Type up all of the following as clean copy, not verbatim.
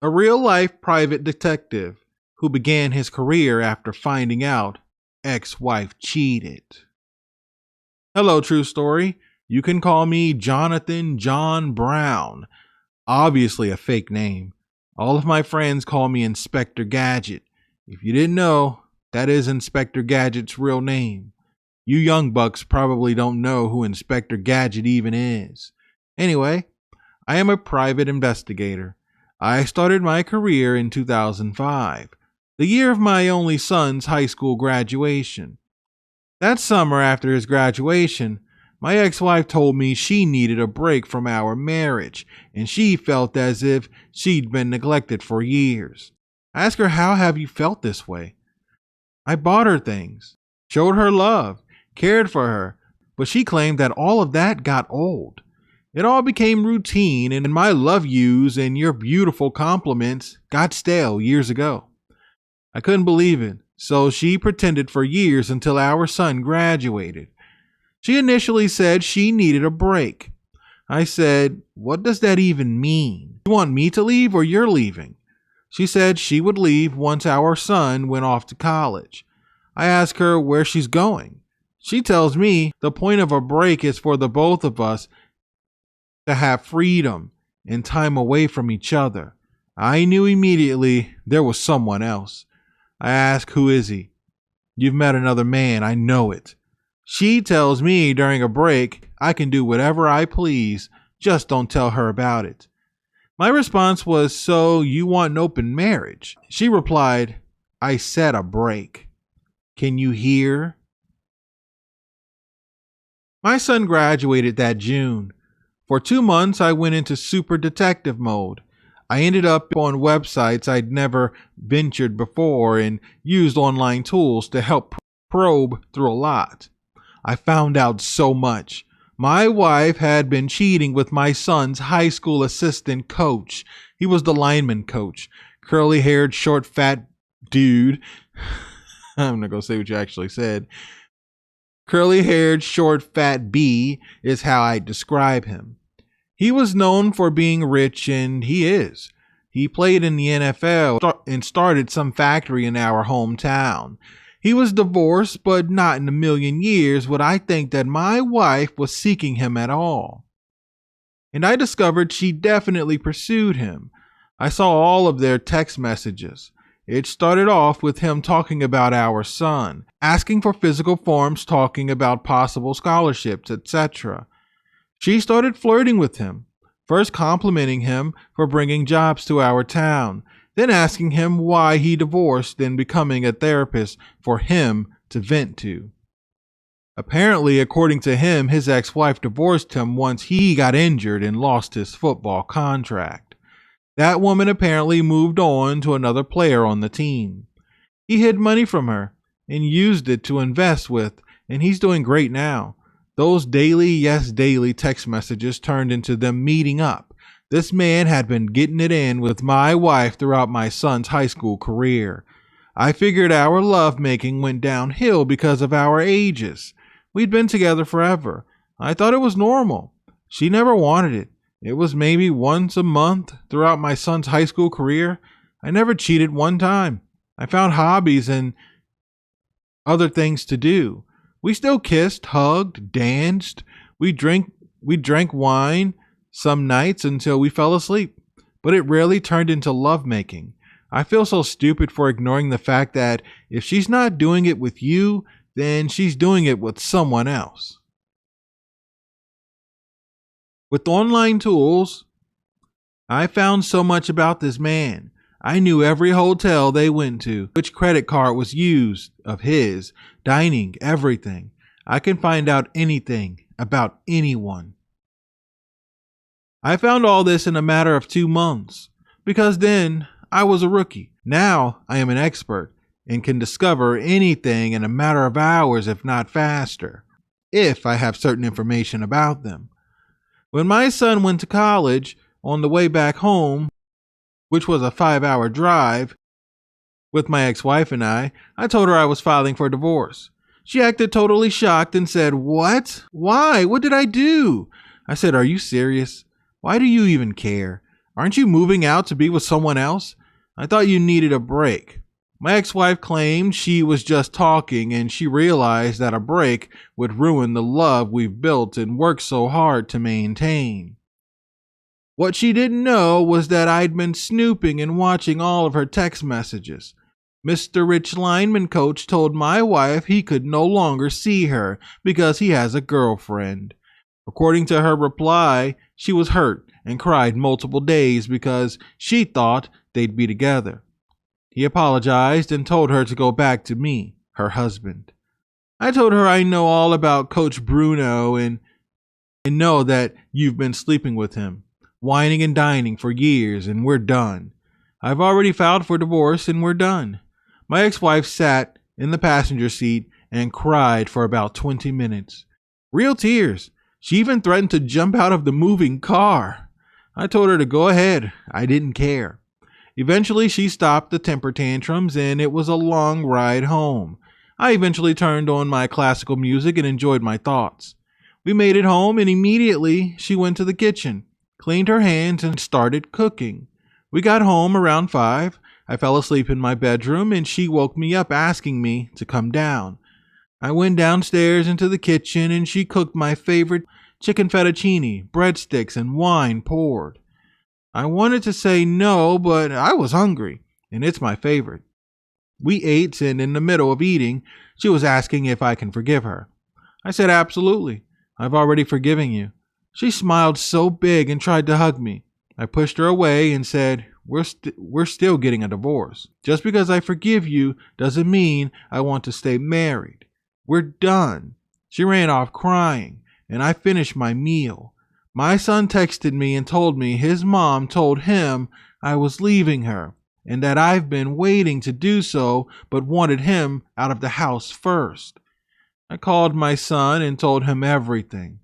a real-life private detective who began his career after finding out ex-wife cheated. Hello, True Story. You can call me Jonathan John Brown, obviously a fake name. All of my friends call me Inspector Gadget. If you didn't know, that is Inspector Gadget's real name. You young bucks probably don't know who Inspector Gadget even is. Anyway, I am a private investigator. I started my career in 2005, the year of my only son's high school graduation. That summer after his graduation, my ex-wife told me she needed a break from our marriage, and she felt as if she'd been neglected for years. I asked her, how have you felt this way? I bought her things, showed her love, cared for her, but she claimed that all of that got old. It all became routine, and my love yous and your beautiful compliments got stale years ago. I couldn't believe it, so she pretended for years until our son graduated. She initially said she needed a break. I said, what does that even mean? You want me to leave or you're leaving? She said she would leave once our son went off to college. I asked her where she's going. She tells me the point of a break is for the both of us to have freedom and time away from each other. I knew immediately there was someone else. I asked, who is he? You've met another man, I know it. She tells me during a break I can do whatever I please, just don't tell her about it. My response was, so you want an open marriage? She replied, I said a break. Can you hear? My son graduated that June. For 2 months, I went into super detective mode. I ended up on websites I'd never ventured before and used online tools to help probe through a lot. I found out so much. My wife had been cheating with my son's high school assistant coach. He was the lineman coach. Curly-haired, short, fat dude. I'm not going to say what you actually said. Curly-haired, short, fat B is how I describe him. He was known for being rich, and he is. He played in the NFL and started some factory in our hometown. He was divorced, but not in a million years would I think that my wife was seeking him at all. And I discovered she definitely pursued him. I saw all of their text messages. It started off with him talking about our son, asking for physical forms, talking about possible scholarships, etc. She started flirting with him, first complimenting him for bringing jobs to our town, then asking him why he divorced and becoming a therapist for him to vent to. Apparently, according to him, his ex-wife divorced him once he got injured and lost his football contract. That woman apparently moved on to another player on the team. He hid money from her and used it to invest with, and he's doing great now. Those daily text messages turned into them meeting up. This man had been getting it in with my wife throughout my son's high school career. I figured our lovemaking went downhill because of our ages. We'd been together forever. I thought it was normal. She never wanted it. It was maybe once a month throughout my son's high school career. I never cheated one time. I found hobbies and other things to do. We still kissed, hugged, danced. We drank wine some nights until we fell asleep, but it rarely turned into lovemaking. I feel so stupid for ignoring the fact that if she's not doing it with you, then she's doing it with someone else. With online tools, I found so much about this man. I knew every hotel they went to, which credit card was used of his, dining, everything. I can find out anything about anyone. I found all this in a matter of 2 months, because then I was a rookie. Now I am an expert and can discover anything in a matter of hours, if not faster, if I have certain information about them. When my son went to college, on the way back home, which was a 5-hour drive, with my ex-wife and I told her I was filing for divorce. She acted totally shocked and said, "What? Why? What did I do?" I said, "Are you serious? Why do you even care? Aren't you moving out to be with someone else? I thought you needed a break." My ex-wife claimed she was just talking, and she realized that a break would ruin the love we've built and worked so hard to maintain. What she didn't know was that I'd been snooping and watching all of her text messages. Mr. Rich Lineman coach told my wife he could no longer see her because he has a girlfriend. According to her reply, she was hurt and cried multiple days because she thought they'd be together. He apologized and told her to go back to me, her husband. I told her I know all about Coach Bruno and know that you've been sleeping with him, whining and dining for years, and we're done. I've already filed for divorce and we're done. My ex-wife sat in the passenger seat and cried for about 20 minutes. Real tears. She even threatened to jump out of the moving car. I told her to go ahead. I didn't care. Eventually, she stopped the temper tantrums, and it was a long ride home. I eventually turned on my classical music and enjoyed my thoughts. We made it home, and immediately she went to the kitchen, cleaned her hands, and started cooking. We got home around 5. I fell asleep in my bedroom, and she woke me up asking me to come down. I went downstairs into the kitchen, and she cooked my favorite chicken fettuccine, breadsticks, and wine poured. I wanted to say no, but I was hungry, and it's my favorite. We ate, and in the middle of eating, she was asking if I can forgive her. I said, absolutely. I've already forgiven you. She smiled so big and tried to hug me. I pushed her away and said, we're still getting a divorce. Just because I forgive you doesn't mean I want to stay married. We're done. She ran off crying, and I finished my meal. My son texted me and told me his mom told him I was leaving her and that I've been waiting to do so but wanted him out of the house first. I called my son and told him everything.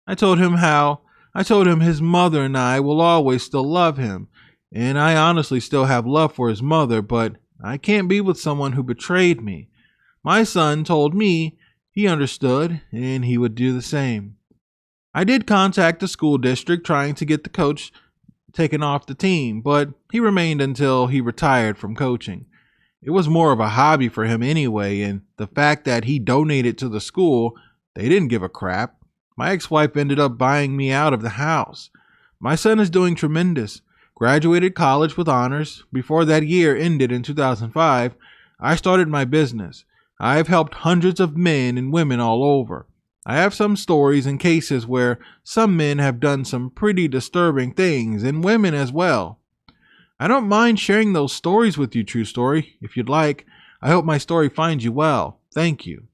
I told him his mother and I will always still love him, and I honestly still have love for his mother, but I can't be with someone who betrayed me. My son told me he understood and he would do the same. I did contact the school district trying to get the coach taken off the team, but he remained until he retired from coaching. It was more of a hobby for him anyway, and the fact that he donated to the school, they didn't give a crap. My ex-wife ended up buying me out of the house. My son is doing tremendous. Graduated college with honors. Before that year ended in 2005, I started my business. I've helped hundreds of men and women all over. I have some stories and cases where some men have done some pretty disturbing things, and women as well. I don't mind sharing those stories with you, True Story, if you'd like. I hope my story finds you well. Thank you.